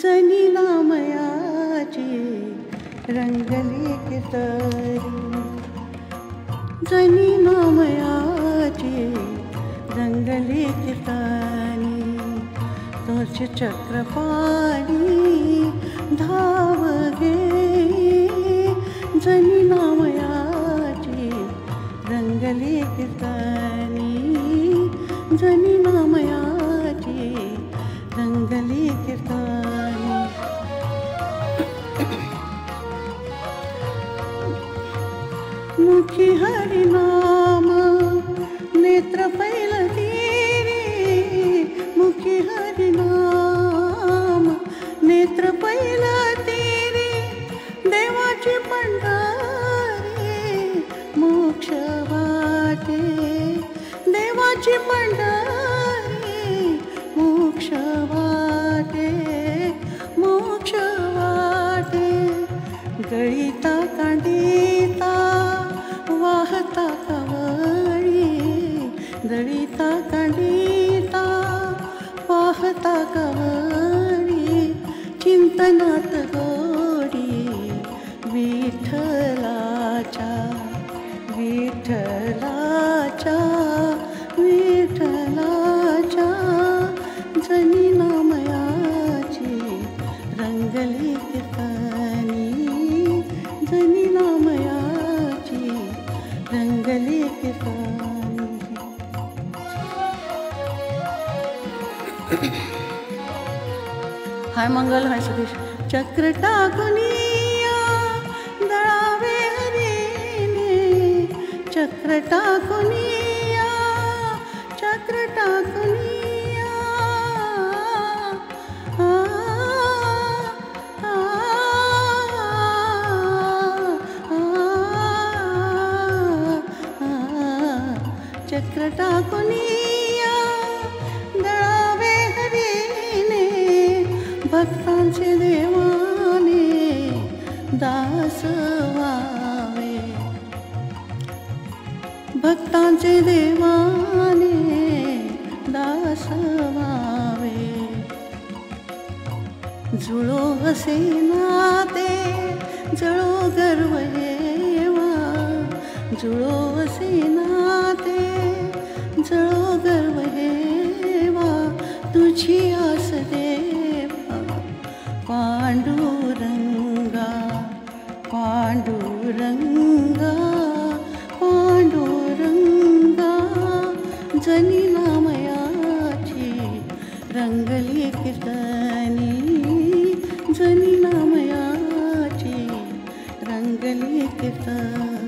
जनी नामयाची रंगली कितरी, जनी नामयाची रंगली कितरी, तोच चक्रपाणी धाव गे, जनी नामयाची रंगली कितरी, जनी नामयाची रंगली कितरी. मुखी हरिनाम नेत्र पैलती रे, मुखी हरिनाम नेत्र पैलती रे, देवाची पंढरी मोक्ष वाटे, देवाची पंढरी मोक्ष वाटे, मोक्ष वाटे. गळीता कांडिता वाहता कवळी, गळीता कांडिता वाहता कवळी, चिंतनात गोडी विठ्ठलाच्या, विठ्ठलाच्या, विठ्ठलाच्या, जनी नामयाची रंगली कितरी, जनी नामयाची रंगली कितरी. हाय मंगल, हाय सतीश. चक्र टाकुनिया दळावे हरीने, चक्र टाकुनिया, चक्र टाकुनिया, आ, आ, आ, आ, चक्र टाकुनिया दळावे हरीने, भक्तांचे देवाने दास व्हावे, भक्तांचे देवाने दास व्हावे. जुळो असे नाते जळो गर्व हेवा, जुळो असे नाते जळो गर्व हेवा, तुझी आस देवा पांडुरंगा, पांडुरंगा, पांडुरंगा, जनी नामयाची रंगली कितरी, जनी नामयाची रंगली कितरी.